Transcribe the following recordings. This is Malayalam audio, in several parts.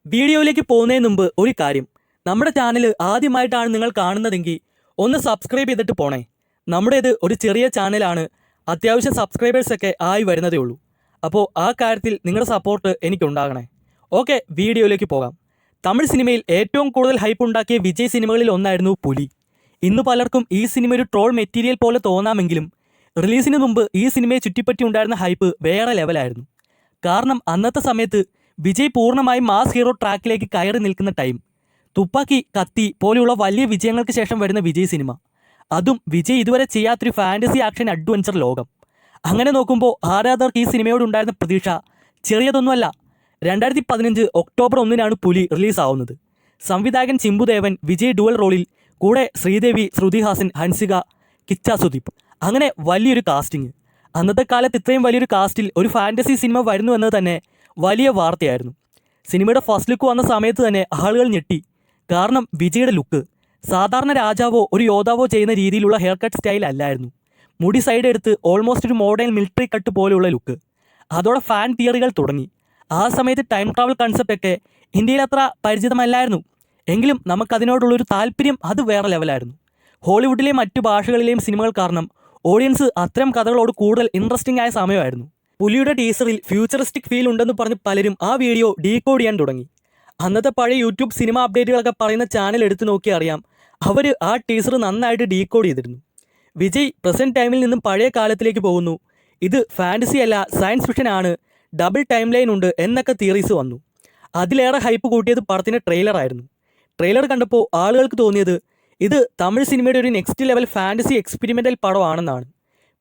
വീഡിയോയിലേക്ക് പോകുന്നതിന് മുമ്പ് ഒരു കാര്യം, നമ്മുടെ ചാനൽ ആദ്യമായിട്ടാണ് നിങ്ങൾ കാണുന്നതെങ്കിൽ ഒന്ന് സബ്സ്ക്രൈബ് ചെയ്തിട്ട് പോണേ. നമ്മുടേത് ഒരു ചെറിയ ചാനലാണ്, അത്യാവശ്യം സബ്സ്ക്രൈബേഴ്സൊക്കെ ആയി വരുന്നതേ ഉള്ളൂ. അപ്പോൾ ആ കാര്യത്തിൽ നിങ്ങളുടെ സപ്പോർട്ട് എനിക്കുണ്ടാകണേ. ഓക്കെ, വീഡിയോയിലേക്ക് പോകാം. തമിഴ് സിനിമയിൽ ഏറ്റവും കൂടുതൽ ഹൈപ്പ് ഉണ്ടാക്കിയ വിജയ് സിനിമകളിൽ ഒന്നായിരുന്നു പുലി. ഇന്ന് പലർക്കും ഈ സിനിമ ഒരു ട്രോൾ മെറ്റീരിയൽ പോലെ തോന്നാമെങ്കിലും റിലീസിന് മുമ്പ് ഈ സിനിമയെ ചുറ്റിപ്പറ്റി ഉണ്ടായിരുന്ന ഹൈപ്പ് വേറെ ലെവലായിരുന്നു. കാരണം അന്നത്തെ സമയത്ത് വിജയ് പൂർണ്ണമായും മാസ് ഹീറോ ട്രാക്കിലേക്ക് കയറി നിൽക്കുന്ന ടൈം. തുപ്പാക്കി, കത്തി പോലെയുള്ള വലിയ വിജയങ്ങൾക്ക് ശേഷം വരുന്ന വിജയ് സിനിമ, അതും വിജയ് ഇതുവരെ ചെയ്യാത്തൊരു ഫാൻറ്റസി ആക്ഷൻ അഡ്വഞ്ചർ ലോകം. അങ്ങനെ നോക്കുമ്പോൾ ആരാധകർക്ക് ഈ സിനിമയോട് ഉണ്ടായിരുന്ന പ്രതീക്ഷ ചെറിയതൊന്നുമല്ല. 2015 ഒക്ടോബർ 1 പുലി റിലീസാവുന്നത്. സംവിധായകൻ ചിമ്പുദേവൻ, വിജയ് ഡുവൽ റോളിൽ, കൂടെ ശ്രീദേവി, ശ്രുതി ഹാസൻ, ഹൻസിക, കിച്ച സുദീപ്, അങ്ങനെ വലിയൊരു കാസ്റ്റിംഗ്. അന്നത്തെ കാലത്ത് ഇത്രയും വലിയൊരു കാസ്റ്റിൽ ഒരു ഫാൻറ്റസി സിനിമ വരുന്നു എന്നത് തന്നെ വലിയ വാർത്തയായിരുന്നു. സിനിമയുടെ ഫസ്റ്റ് ലുക്ക് വന്ന സമയത്ത് തന്നെ ആളുകൾ ഞെട്ടി. കാരണം വിജയുടെ ലുക്ക് സാധാരണ രാജാവോ ഒരു യോദ്ധാവോ ചെയ്യുന്ന രീതിയിലുള്ള ഹെയർ കട്ട് സ്റ്റൈൽ അല്ലായിരുന്നു. മുടി സൈഡ് എടുത്ത് ഓൾമോസ്റ്റ് ഒരു മോഡേൺ മിലിറ്ററി കട്ട് പോലെയുള്ള ലുക്ക്. അതോടെ ഫാൻ തിയറികൾ തുടങ്ങി. ആ സമയത്ത് ടൈം ട്രാവൽ കൺസെപ്റ്റൊക്കെ ഇന്ത്യയിൽ അത്ര പരിചിതമല്ലായിരുന്നു. എങ്കിലും നമുക്കതിനോടുള്ളൊരു താല്പര്യം അത് വേറെ ലെവലായിരുന്നു. ഹോളിവുഡിലെയും മറ്റു ഭാഷകളിലെയും സിനിമകൾ കാരണം ഓഡിയൻസ് അത്തരം കഥകളോട് കൂടുതൽ ഇൻട്രസ്റ്റിംഗ് ആയ സമയമായിരുന്നു. പുലിയുടെ ടീസറിൽ ഫ്യൂച്ചറിസ്റ്റിക് ഫീൽ ഉണ്ടെന്ന് പറഞ്ഞ് പലരും ആ വീഡിയോ ഡീകോഡ് ചെയ്യാൻ തുടങ്ങി. അന്നത്തെ പഴയ യൂട്യൂബ് സിനിമ അപ്ഡേറ്റുകളൊക്കെ പറയുന്ന ചാനൽ എടുത്തു നോക്കിയാൽ അറിയാം, അവർ ആ ടീസർ നന്നായിട്ട് ഡീകോഡ് ചെയ്തിരുന്നു. വിജയ് പ്രസൻറ്റ് ടൈമിൽ നിന്നും പഴയ കാലത്തിലേക്ക് പോകുന്നു, ഇത് ഫാൻറ്റസി അല്ല സയൻസ് ഫിക്ഷൻ ആണ്, ഡബിൾ ടൈം ലൈൻ ഉണ്ട് എന്നൊക്കെ തിയറീസ് വന്നു. അതിലേറെ ഹൈപ്പ് കൂട്ടിയത് പടത്തിൻ്റെ ട്രെയിലറായിരുന്നു. ട്രെയിലർ കണ്ടപ്പോൾ ആളുകൾക്ക് തോന്നിയത് ഇത് തമിഴ് സിനിമയുടെ ഒരു നെക്സ്റ്റ് ലെവൽ ഫാൻറ്റസി എക്സ്പെരിമെൻ്റൽ പടമാണെന്നാണ്.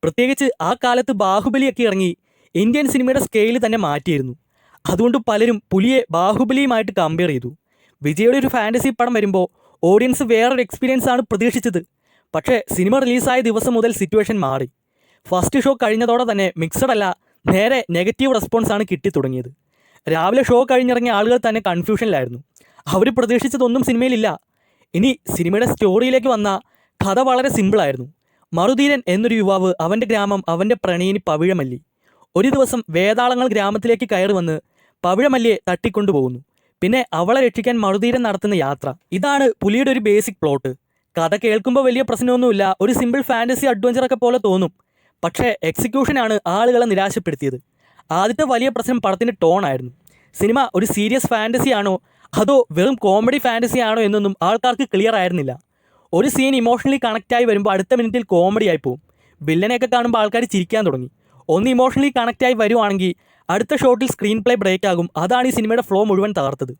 പ്രത്യേകിച്ച് ആ കാലത്ത് ബാഹുബലിയൊക്കെ ഇറങ്ങി ഇന്ത്യൻ സിനിമയുടെ സ്കെയിൽ തന്നെ മാറ്റിയിരുന്നു. അതുകൊണ്ട് പലരും പുലിയെ ബാഹുബലിയുമായിട്ട് കമ്പയർ ചെയ്തു. വിജയുടെ ഒരു ഫാൻറ്റസി പടം വരുമ്പോൾ ഓഡിയൻസ് വേറൊരു എക്സ്പീരിയൻസ് ആണ് പ്രതീക്ഷിച്ചത്. പക്ഷേ സിനിമ റിലീസായ ദിവസം മുതൽ സിറ്റുവേഷൻ മാറി. ഫസ്റ്റ് ഷോ കഴിഞ്ഞതോടെ തന്നെ മിക്സഡ് അല്ല, നേരെ നെഗറ്റീവ് റെസ്പോൺസാണ് കിട്ടി തുടങ്ങിയത്. രാവിലെ ഷോ കഴിഞ്ഞിറങ്ങിയ ആളുകൾ തന്നെ കൺഫ്യൂഷനിലായിരുന്നു. അവർ പ്രതീക്ഷിച്ചതൊന്നും സിനിമയിലില്ല. ഇനി സിനിമയുടെ സ്റ്റോറിയിലേക്ക് വന്ന കഥ വളരെ സിമ്പിളായിരുന്നു. മറുധീരൻ എന്നൊരു യുവാവ്, അവൻ്റെ ഗ്രാമം, അവൻ്റെ പ്രണയിനി പവിഴമല്ലി. ഒരു ദിവസം വേതാളങ്ങൾ ഗ്രാമത്തിലേക്ക് കയറി വന്ന് പവിഴമല്ലിയെ തട്ടിക്കൊണ്ടുപോകുന്നു. പിന്നെ അവളെ രക്ഷിക്കാൻ മറുധീരൻ നടത്തുന്ന യാത്ര. ഇതാണ് പുലിയുടെ ഒരു ബേസിക് പ്ലോട്ട്. കഥ കേൾക്കുമ്പോൾ വലിയ പ്രശ്നമൊന്നുമില്ല, ഒരു സിമ്പിൾ ഫാൻറ്റസി അഡ്വഞ്ചറൊക്കെ പോലെ തോന്നും. പക്ഷേ എക്സിക്യൂഷനാണ് ആളുകളെ നിരാശപ്പെടുത്തിയത്. ആദ്യത്തെ വലിയ പ്രശ്നം പടത്തിൻ്റെ ടോണായിരുന്നു. സിനിമ ഒരു സീരിയസ് ഫാൻറ്റസി ആണോ അതോ വെറും കോമഡി ഫാൻറ്റസി ആണോ എന്നൊന്നും ആൾക്കാർക്ക് ക്ലിയർ ആയിരുന്നില്ല. ഒരു സീൻ ഇമോഷണലി കണക്റ്റായി വരുമ്പോൾ അടുത്ത മിനിറ്റിൽ കോമഡി ആയി പോകും. വില്ലനെയൊക്കെ കാണുമ്പോൾ ആൾക്കാർ ചിരിക്കാൻ തുടങ്ങി. ഒന്ന് ഇമോഷണലി കണക്റ്റായി വരുവാണെങ്കിൽ അടുത്ത ഷോട്ടിൽ സ്ക്രീൻ പ്ലേ ബ്രേക്ക് ആകും. അതാണ് ഈ സിനിമയുടെ ഫ്ലോ മുഴുവൻ തകർത്തത്.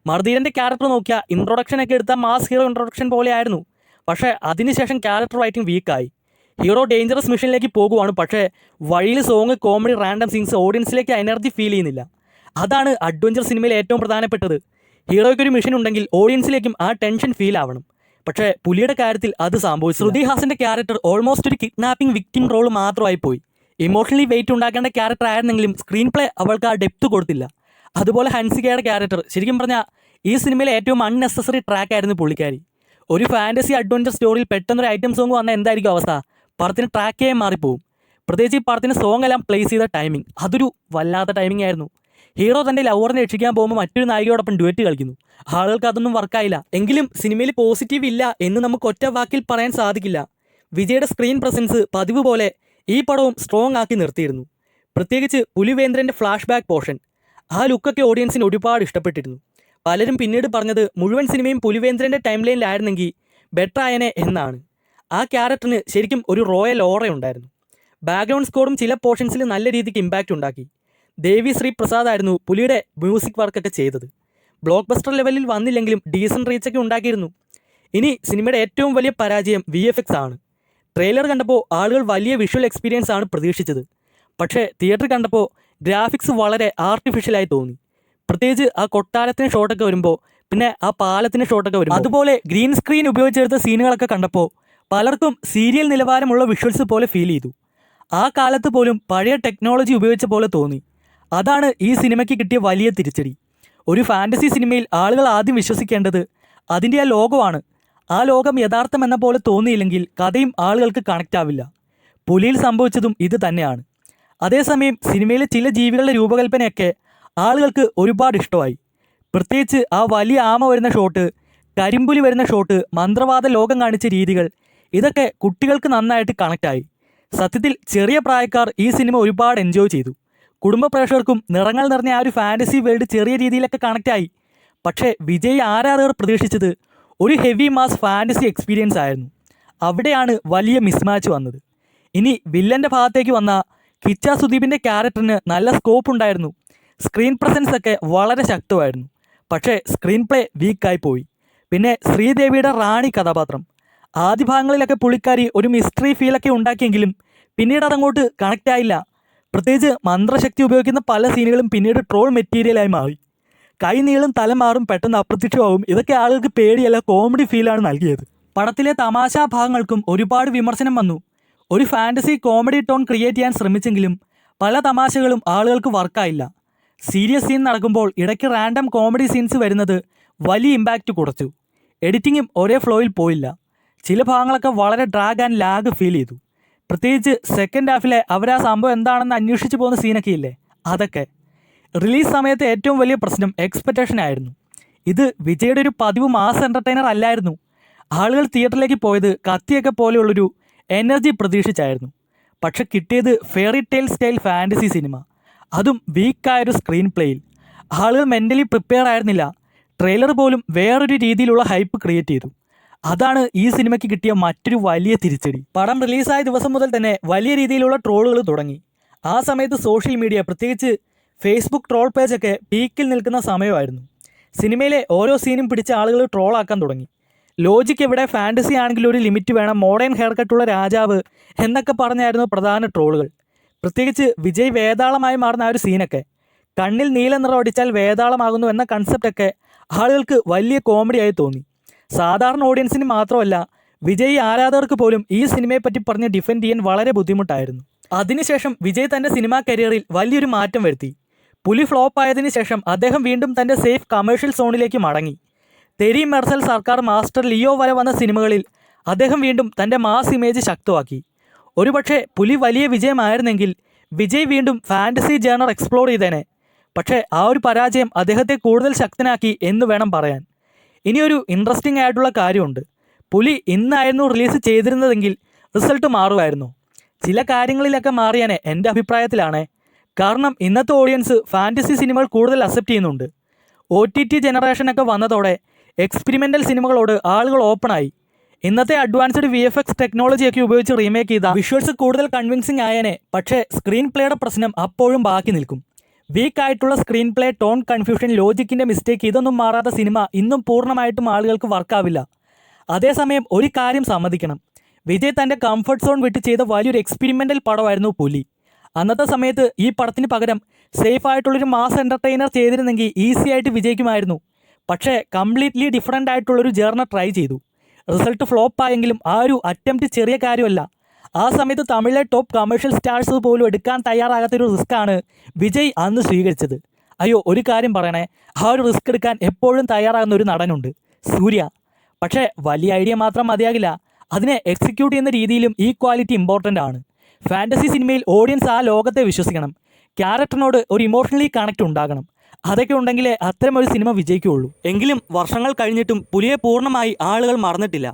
മറുധീരൻ്റെ ക്യാരക്ടർ നോക്കിയാൽ ഇൻട്രൊഡക്ഷനൊക്കെ എടുത്ത മാസ് ഹീറോ ഇൻട്രൊഡക്ഷൻ പോലെ ആയിരുന്നു. പക്ഷേ അതിനുശേഷം ക്യാരക്ടർ റൈറ്റിംഗ് വീക്കായി. ഹീറോ ഡേഞ്ചറസ് മിഷനിലേക്ക് പോകുവാണ്, പക്ഷേ വഴിയിൽ സോങ്, കോമഡി, റാൻഡം സീൻസ് ഓഡിയൻസിലേക്ക് എനർജി ഫീൽ ചെയ്യുന്നില്ല. അതാണ് അഡ്വഞ്ചർ സിനിമയിൽ ഏറ്റവും പ്രധാനപ്പെട്ടത്. ഹീറോയ്ക്കൊരു മിഷൻ ഉണ്ടെങ്കിൽ ഓഡിയൻസിലേക്കും ആ ടെൻഷൻ ഫീൽ ആവണം. പക്ഷേ പുലിയുടെ കാര്യത്തിൽ അത് സംഭവിച്ചു. ശ്രുതി ഹാസൻ്റെ ക്യാരക്ടർ ഓൾമോസ്റ്റ് ഒരു കിഡ്നാപ്പിംഗ് വിക്ടിം റോൾ മാത്രമായി പോയി. ഇമോഷണലി വെയിറ്റ് ഉണ്ടാക്കേണ്ട ക്യാരക്ടർ ആയിരുന്നെങ്കിലും സ്ക്രീൻ പ്ലേ അവൾക്ക് ആ ഡെപ്ത് കൊടുത്തില്ല. അതുപോലെ ഹൻസികയുടെ ക്യാരക്ടർ, ശരിക്കും പറഞ്ഞാൽ ഈ സിനിമയിലെ ഏറ്റവും അൺനെസസറി ട്രാക്കായിരുന്നു പുള്ളിക്കാരി. ഒരു ഫാൻറ്റസി അഡ്വഞ്ചർ സ്റ്റോറിയിൽ പെട്ടെന്നൊരു ഐറ്റം സോങ് വന്നാൽ എന്തായിരിക്കും അവസ്ഥ? പടത്തിന് ട്രാക്കേ മാറിപ്പോവും. പ്രത്യേകിച്ച് ഈ പടത്തിന് സോങ് എല്ലാം പ്ലേസ് ചെയ്ത ടൈമിംഗ്, അതൊരു വല്ലാത്ത ടൈമിംഗ് ആയിരുന്നു. ഹീറോ തൻ്റെ ലവറിനെ രക്ഷിക്കാൻ പോകുമ്പോൾ മറ്റൊരു നായികയോടൊപ്പം ഡുവറ്റ് കളിക്കുന്നു. ആളുകൾക്ക് അതൊന്നും വർക്കായില്ല. എങ്കിലും സിനിമയിൽ പോസിറ്റീവ് ഇല്ല എന്ന് നമുക്ക് ഒറ്റ വാക്കിൽ പറയാൻ സാധിക്കില്ല. വിജയുടെ സ്ക്രീൻ പ്രസൻസ് പതിവ് പോലെ ഈ പടവും സ്ട്രോങ് ആക്കി നിർത്തിയിരുന്നു. പ്രത്യേകിച്ച് പുലിവേന്ദ്രൻ്റെ ഫ്ലാഷ് ബാക്ക് പോർഷൻ, ആ ലുക്കൊക്കെ ഓഡിയൻസിന് ഒരുപാട് ഇഷ്ടപ്പെട്ടിരുന്നു. പലരും പിന്നീട് പറഞ്ഞത് മുഴുവൻ സിനിമയും പുലിവേന്ദ്രൻ്റെ ടൈം ലൈനിലായിരുന്നെങ്കിൽ ബെറ്റർ ആയനെ എന്നാണ്. ആ ക്യാരക്ടറിന് ശരിക്കും ഒരു റോയൽ ഓറ ഉണ്ടായിരുന്നു. ബാക്ക്ഗ്രൗണ്ട് സ്കോറും ചില പോർഷൻസിൽ നല്ല രീതിക്ക് ഇമ്പാക്റ്റ് ഉണ്ടാക്കി. ദേവി ശ്രീ പ്രസാദ് ആയിരുന്നു പുലിയുടെ മ്യൂസിക് വർക്കൊക്കെ ചെയ്തത്. ബ്ലോക്ക് ബസ്റ്റർ ലെവലിൽ വന്നില്ലെങ്കിലും ഡീസൻറ്റ് റീച്ചൊക്കെ ഉണ്ടാക്കിയിരുന്നു. ഇനി സിനിമയുടെ ഏറ്റവും വലിയ പരാജയം VFX ആണ്. ട്രെയിലർ കണ്ടപ്പോൾ ആളുകൾ വലിയ വിഷ്വൽ എക്സ്പീരിയൻസ് ആണ് പ്രതീക്ഷിച്ചത്. പക്ഷേ തിയേറ്റർ കണ്ടപ്പോൾ ഗ്രാഫിക്സ് വളരെ ആർട്ടിഫിഷ്യലായി തോന്നി. പ്രത്യേകിച്ച് ആ കൊട്ടാരത്തിന് ഷോട്ടൊക്കെ വരുമ്പോൾ, പിന്നെ ആ പാലത്തിന് ഷോട്ടൊക്കെ വരുമ്പോൾ, അതുപോലെ ഗ്രീൻ സ്ക്രീൻ ഉപയോഗിച്ചെടുത്ത സീനുകളൊക്കെ കണ്ടപ്പോൾ പലർക്കും സീരിയൽ നിലവാരമുള്ള വിഷ്വൽസ് പോലെ ഫീൽ ചെയ്തു. ആ കാലത്ത് പോലും പഴയ ടെക്നോളജി ഉപയോഗിച്ച പോലെ തോന്നി. അതാണ് ഈ സിനിമയ്ക്ക് കിട്ടിയ വലിയ തിരിച്ചടി. ഒരു ഫാൻറ്റസി സിനിമയിൽ ആളുകൾ ആദ്യം വിശ്വസിക്കേണ്ടത് അതിൻ്റെ ആ ലോകമാണ്. ആ ലോകം യഥാർത്ഥം എന്ന പോലെ തോന്നിയില്ലെങ്കിൽ കഥയും ആളുകൾക്ക് കണക്റ്റ് ആവില്ല. പുലിയിൽ സംഭവിച്ചതും ഇത് തന്നെയാണ്. അതേസമയം സിനിമയിലെ ചില ജീവികളുടെ രൂപകൽപ്പനയൊക്കെ ആളുകൾക്ക് ഒരുപാട് ഇഷ്ടമായി. പ്രത്യേകിച്ച് ആ വലിയ ആമ വരുന്ന ഷോട്ട്, കരിമ്പുലി വരുന്ന ഷോട്ട്, മന്ത്രവാദ ലോകം കാണിച്ച രീതികൾ, ഇതൊക്കെ കുട്ടികൾക്ക് നന്നായിട്ട് കണക്റ്റായി. സത്യത്തിൽ ചെറിയ പ്രായക്കാർ ഈ സിനിമ ഒരുപാട് എൻജോയ് ചെയ്തു. കുടുംബ പ്രേക്ഷകർക്കും നിറങ്ങൾ നിറഞ്ഞ ആ ഒരു ഫാൻറ്റസി വേൾഡ് ചെറിയ രീതിയിലൊക്കെ കണക്റ്റായി. പക്ഷേ വിജയ് ആരാധകർ പ്രതീക്ഷിച്ചത് ഒരു ഹെവി മാസ് ഫാൻറ്റസി എക്സ്പീരിയൻസ് ആയിരുന്നു. അവിടെയാണ് വലിയ മിസ്മാച്ച് വന്നത്. ഇനി വില്ലൻ്റെ ഭാഗത്തേക്ക് വന്ന കിച്ച സുദീപിൻ്റെ ക്യാരക്ടറിന് നല്ല സ്കോപ്പ് ഉണ്ടായിരുന്നു. സ്ക്രീൻ പ്രസൻസ് ഒക്കെ വളരെ ശക്തമായിരുന്നു. പക്ഷേ സ്ക്രീൻ പ്ലേ വീക്കായി പോയി. പിന്നെ ശ്രീദേവിയുടെ റാണി കഥാപാത്രം, ആദ്യ ഭാഗങ്ങളിലൊക്കെ പുള്ളിക്കാരി ഒരു മിസ്റ്ററി ഫീലൊക്കെ ഉണ്ടാക്കിയെങ്കിലും പിന്നീട് അതങ്ങോട്ട് കണക്റ്റ് ആയില്ല. പ്രത്യേകിച്ച് മന്ത്രശക്തി ഉപയോഗിക്കുന്ന പല സീനുകളും പിന്നീട് ട്രോൾ മെറ്റീരിയലായി മാറി. കൈ നീളും, തല മാറും, പെട്ടെന്ന് അപ്രത്യക്ഷമാവും. ഇതൊക്കെ ആളുകൾക്ക് പേടിയല്ല, കോമഡി ഫീലാണ് നൽകിയത്. പടത്തിലെ തമാശാ ഭാഗങ്ങൾക്കും ഒരുപാട് വിമർശനം വന്നു. ഒരു ഫാൻറ്റസി കോമഡി ടോൺ ക്രിയേറ്റ് ചെയ്യാൻ ശ്രമിച്ചെങ്കിലും പല തമാശകളും ആളുകൾക്ക് വർക്കായില്ല. സീരിയസ് സീൻ നടക്കുമ്പോൾ ഇടയ്ക്ക് റാൻഡം കോമഡി സീൻസ് വരുന്നത് വലിയ ഇമ്പാക്റ്റ് കുറച്ചു. എഡിറ്റിങ്ങും ഒരേ ഫ്ലോയിൽ പോയില്ല. ചില ഭാഗങ്ങളൊക്കെ വളരെ ഡ്രാഗ് ആൻഡ് ലാഗ് ഫീൽ ചെയ്തു. പ്രത്യേകിച്ച് സെക്കൻഡ് ഹാഫിലെ അവരാ സംഭവം എന്താണെന്ന് അന്വേഷിച്ച് പോകുന്ന സീനൊക്കെ ഇല്ലേ, അതൊക്കെ. റിലീസ് സമയത്ത് ഏറ്റവും വലിയ പ്രശ്നം എക്സ്പെക്റ്റേഷൻ ആയിരുന്നു. ഇത് വിജയുടെ ഒരു പതിവ് മാസ് എൻ്റർടൈനർ അല്ലായിരുന്നു. ആളുകൾ തിയേറ്ററിലേക്ക് പോയത് കത്തിയൊക്കെ പോലെയുള്ളൊരു എനർജി പ്രതീക്ഷിച്ചായിരുന്നു. പക്ഷെ കിട്ടിയത് fairy tale style fantasy cinema, അതും വീക്കായൊരു സ്ക്രീൻ പ്ലേയിൽ. ആളുകൾ മെൻ്റലി പ്രിപ്പയർ ആയിരുന്നില്ല. ട്രെയിലർ പോലും വേറൊരു രീതിയിലുള്ള ഹൈപ്പ് ക്രിയേറ്റ് ചെയ്തു. അതാണ് ഈ സിനിമയ്ക്ക് കിട്ടിയ മറ്റൊരു വലിയ തിരിച്ചടി. പടം റിലീസായ ദിവസം മുതൽ തന്നെ വലിയ രീതിയിലുള്ള ട്രോളുകൾ തുടങ്ങി. ആ സമയത്ത് സോഷ്യൽ മീഡിയ, പ്രത്യേകിച്ച് ഫേസ്ബുക്ക് ട്രോൾ പേജൊക്കെ പീക്കിൽ നിൽക്കുന്ന സമയമായിരുന്നു. സിനിമയിലെ ഓരോ സീനും പിടിച്ച ആളുകൾ ട്രോളാക്കാൻ തുടങ്ങി. ലോജിക്ക് എവിടെ, ഫാൻറ്റസി ആണെങ്കിൽ ഒരു ലിമിറ്റ് വേണം, മോഡേൺ ഹെയർ കട്ടുള്ള രാജാവ് എന്നൊക്കെ പറഞ്ഞായിരുന്നു പ്രധാന ട്രോളുകൾ. പ്രത്യേകിച്ച് വിജയ് വേതാളമായി മാറുന്ന ആ ഒരു സീനൊക്കെ, കണ്ണിൽ നീല നിറം അടിച്ചാൽ വേതാളമാകുന്നു എന്ന കൺസെപ്റ്റൊക്കെ ആളുകൾക്ക് വലിയ കോമഡിയായി തോന്നി. സാധാരണ ഓഡിയൻസിന് മാത്രമല്ല, വിജയ് ആരാധകർക്ക് പോലും ഈ സിനിമയെപ്പറ്റി പറഞ്ഞ് ഡിഫെൻഡ് ചെയ്യാൻ വളരെ ബുദ്ധിമുട്ടായിരുന്നു. അതിനുശേഷം വിജയ് തൻ്റെ സിനിമാ കരിയറിൽ വലിയൊരു മാറ്റം വരുത്തി. പുലി ഫ്ലോപ്പ് ആയതിനു ശേഷം അദ്ദേഹം വീണ്ടും തൻ്റെ സേഫ് കമേഴ്ഷ്യൽ സോണിലേക്ക് മടങ്ങി. തെരി, മെർസൽ, സർക്കാർ, മാസ്റ്റർ, ലിയോ വരെ വന്ന സിനിമകളിൽ അദ്ദേഹം വീണ്ടും തൻ്റെ മാസ് ഇമേജ് ശക്തമാക്കി. ഒരുപക്ഷെ പുലി വലിയ വിജയമായിരുന്നെങ്കിൽ വിജയ് വീണ്ടും ഫാൻറ്റസി ജേണർ എക്സ്പ്ലോർ ചെയ്തേനെ. പക്ഷേ ആ ഒരു പരാജയം അദ്ദേഹത്തെ കൂടുതൽ ശക്തനാക്കി എന്ന് വേണം പറയാൻ. ഇനിയൊരു ഇൻട്രസ്റ്റിംഗ് ആയിട്ടുള്ള കാര്യമുണ്ട്. പുലി ഇന്നായിരുന്നു റിലീസ് ചെയ്തിരുന്നതെങ്കിൽ റിസൾട്ട് മാറുമായിരുന്നു. ചില കാര്യങ്ങളിലൊക്കെ മാറിയാനേ എൻ്റെ അഭിപ്രായത്തിലാണ്. കാരണം ഇന്നത്തെ ഓഡിയൻസ് ഫാൻറ്റസി സിനിമകൾ കൂടുതൽ അക്സെപ്റ്റ് ചെയ്യുന്നുണ്ട്. OTT ജനറേഷനൊക്കെ വന്നതോടെ എക്സ്പെരിമെൻ്റൽ സിനിമകളോട് ആളുകൾ ഓപ്പണായി. ഇന്നത്തെ അഡ്വാൻസ്ഡ് VFX ടെക്നോളജിയൊക്കെ ഉപയോഗിച്ച് റീമേക്ക് ചെയ്ത വിഷ്വൽസ് കൂടുതൽ കൺവിൻസിങ് ആയേനെ. പക്ഷേ സ്ക്രീൻ പ്ലേയുടെ പ്രശ്നം അപ്പോഴും ബാക്കി നിൽക്കും. വീക്കായിട്ടുള്ള സ്ക്രീൻ പ്ലേ, ടോൺ കൺഫ്യൂഷൻ, ലോജിക്കിൻ്റെ മിസ്റ്റേക്ക്, ഇതൊന്നും മാറാത്ത സിനിമ ഇന്നും പൂർണ്ണമായിട്ടും ആളുകൾക്ക് വർക്കാവില്ല. അതേസമയം ഒരു കാര്യം സമ്മതിക്കണം, വിജയ് തൻ്റെ കംഫർട്ട് സോൺ വിട്ട് ചെയ്ത വലിയൊരു എക്സ്പെരിമെൻ്റൽ പടമായിരുന്നു പുലി. അന്നത്തെ സമയത്ത് ഈ പടത്തിന് പകരം സേഫ് ആയിട്ടുള്ളൊരു മാസ് എൻ്റർടൈനർ ചെയ്തിരുന്നെങ്കിൽ ഈസി ആയിട്ട് വിജയിക്കുമായിരുന്നു. പക്ഷേ കംപ്ലീറ്റ്ലി ഡിഫറൻ്റ് ആയിട്ടുള്ളൊരു ജേർണർ ട്രൈ ചെയ്തു. റിസൾട്ട് ഫ്ലോപ്പ് ആയെങ്കിലും ആ ഒരു അറ്റംപ്റ്റ് ചെറിയ കാര്യമല്ല. ആ സമയത്ത് തമിഴിലെ ടോപ്പ് കമേഴ്ഷ്യൽ സ്റ്റാർസ് പോലും എടുക്കാൻ തയ്യാറാകാത്തൊരു റിസ്ക്കാണ് വിജയ് അന്ന് സ്വീകരിച്ചത്. അയ്യോ, ഒരു കാര്യം പറയണേ, ആ ഒരു റിസ്ക് എടുക്കാൻ എപ്പോഴും തയ്യാറാകുന്ന ഒരു നടനുണ്ട്, സൂര്യ. പക്ഷേ വലിയ ഐഡിയ മാത്രം മതിയാകില്ല, അതിനെ എക്സിക്യൂട്ട് ചെയ്യുന്ന രീതിയിലും ഈ ക്വാളിറ്റി ഇമ്പോർട്ടൻ്റ് ആണ്. ഫാൻറ്റസി സിനിമയിൽ ഓഡിയൻസ് ആ ലോകത്തെ വിശ്വസിക്കണം, ക്യാരക്ടറിനോട് ഒരു ഇമോഷണലി കണക്റ്റ് ഉണ്ടാകണം. അതൊക്കെ ഉണ്ടെങ്കിലേ അത്തരം ഒരു സിനിമ വിജയിക്കുകയുള്ളൂ. എങ്കിലും വർഷങ്ങൾ കഴിഞ്ഞിട്ടും പുലിയെ പൂർണ്ണമായി ആളുകൾ മറന്നിട്ടില്ല.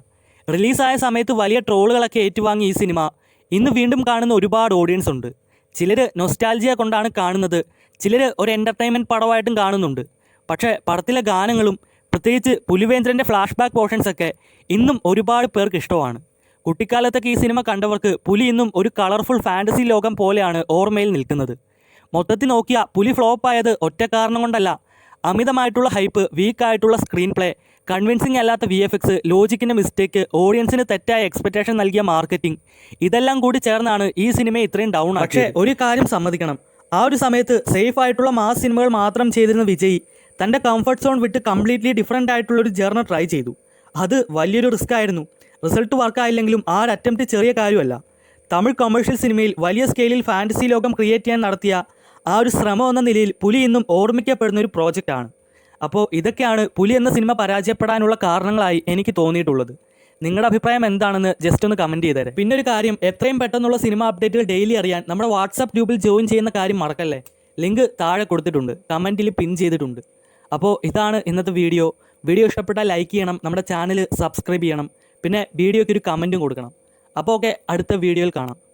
റിലീസായ സമയത്ത് വലിയ ട്രോളുകളൊക്കെ ഏറ്റുവാങ്ങി ഈ സിനിമ ഇന്ന് വീണ്ടും കാണുന്ന ഒരുപാട് ഓഡിയൻസ് ഉണ്ട്. ചിലർ നൊസ്റ്റാൾജിയ കൊണ്ടാണ് കാണുന്നത്, ചിലർ ഒരു എൻ്റർടൈൻമെൻറ്റ് പടമായിട്ടും കാണുന്നുണ്ട്. പക്ഷേ പടത്തിലെ ഗാനങ്ങളും പ്രത്യേകിച്ച് പുലിവേന്ദ്രൻ്റെ ഫ്ലാഷ് ബാക്ക് പോർഷൻസൊക്കെ ഇന്നും ഒരുപാട് പേർക്ക് ഇഷ്ടമാണ്. കുട്ടിക്കാലത്തൊക്കെ ഈ സിനിമ കണ്ടവർക്ക് പുലി ഇന്നും ഒരു കളർഫുൾ ഫാൻറ്റസി ലോകം പോലെയാണ് ഓർമ്മയിൽ നിൽക്കുന്നത്. മൊത്തത്തിൽ നോക്കിയാൽ പുലി ഫ്ലോപ്പായത് ഒറ്റ കാരണം കൊണ്ടല്ല. അമിതമായിട്ടുള്ള ഹൈപ്പ്, വീക്കായിട്ടുള്ള സ്ക്രീൻ പ്ലേ, കൺവിൻസിങ് അല്ലാത്ത VFX, ലോജിക്കിൻ്റെ മിസ്റ്റേക്ക്, ഓഡിയൻസിന് തെറ്റായ എക്സ്പെക്റ്റേഷൻ നൽകിയ മാർക്കറ്റിംഗ്, ഇതെല്ലാം കൂടി ചേർന്നാണ് ഈ സിനിമയെ ഇത്രയും ഡൗൺ ആക്കിയത്. പക്ഷേ ഒരു കാര്യം സമ്മതിക്കണം, ആ ഒരു സമയത്ത് സേഫ് ആയിട്ടുള്ള മാസ് സിനിമകൾ മാത്രം ചെയ്തിരുന്ന വിജയ് തൻ്റെ കംഫർട്ട് സോൺ വിട്ട് കംപ്ലീറ്റ്ലി ഡിഫറൻ്റ് ആയിട്ടുള്ളൊരു ജേർണർ ട്രൈ ചെയ്തു. അത് വലിയൊരു റിസ്ക് ആയിരുന്നു. റിസൾട്ട് വർക്കായില്ലെങ്കിലും ആ ഒരു അറ്റംപ്റ്റ് ചെറിയ കാര്യമല്ല. തമിഴ് കൊമേഴ്ഷ്യൽ സിനിമയിൽ വലിയ സ്കെയിലിൽ ഫാൻറ്റസി ലോകം ക്രിയേറ്റ് ചെയ്യാൻ നടത്തിയ ആ ഒരു ശ്രമം എന്ന നിലയിൽ പുലി ഇന്നും ഓർമ്മിക്കപ്പെടുന്ന ഒരു പ്രോജക്റ്റാണ്. അപ്പോൾ ഇതൊക്കെയാണ് പുലി എന്ന സിനിമ പരാജയപ്പെടാനുള്ള കാരണങ്ങളായി എനിക്ക് തോന്നിയിട്ടുള്ളത്. നിങ്ങളുടെ അഭിപ്രായം എന്താണെന്ന് ജസ്റ്റ് ഒന്ന് കമൻറ്റ് ചെയ്തേരെ. പിന്നെ ഒരു കാര്യം, എത്രയും പെട്ടെന്നുള്ള സിനിമ അപ്ഡേറ്റുകൾ ഡെയിലി അറിയാൻ നമ്മുടെ വാട്സാപ്പ് ഗ്രൂപ്പിൽ ജോയിൻ ചെയ്യുന്ന കാര്യം മറക്കല്ലേ. ലിങ്ക് താഴെ കൊടുത്തിട്ടുണ്ട്, കമൻറ്റിൽ പിൻ ചെയ്തിട്ടുണ്ട്. അപ്പോൾ ഇതാണ് ഇന്നത്തെ വീഡിയോ. വീഡിയോ ഇഷ്ടപ്പെട്ടാൽ ലൈക്ക് ചെയ്യണം, നമ്മുടെ ചാനൽ സബ്സ്ക്രൈബ് ചെയ്യണം, പിന്നെ വീഡിയോയ്ക്ക് ഒരു കമൻറ്റും കൊടുക്കണം. അപ്പോൾ ഓക്കെ, അടുത്ത വീഡിയോയിൽ കാണാം.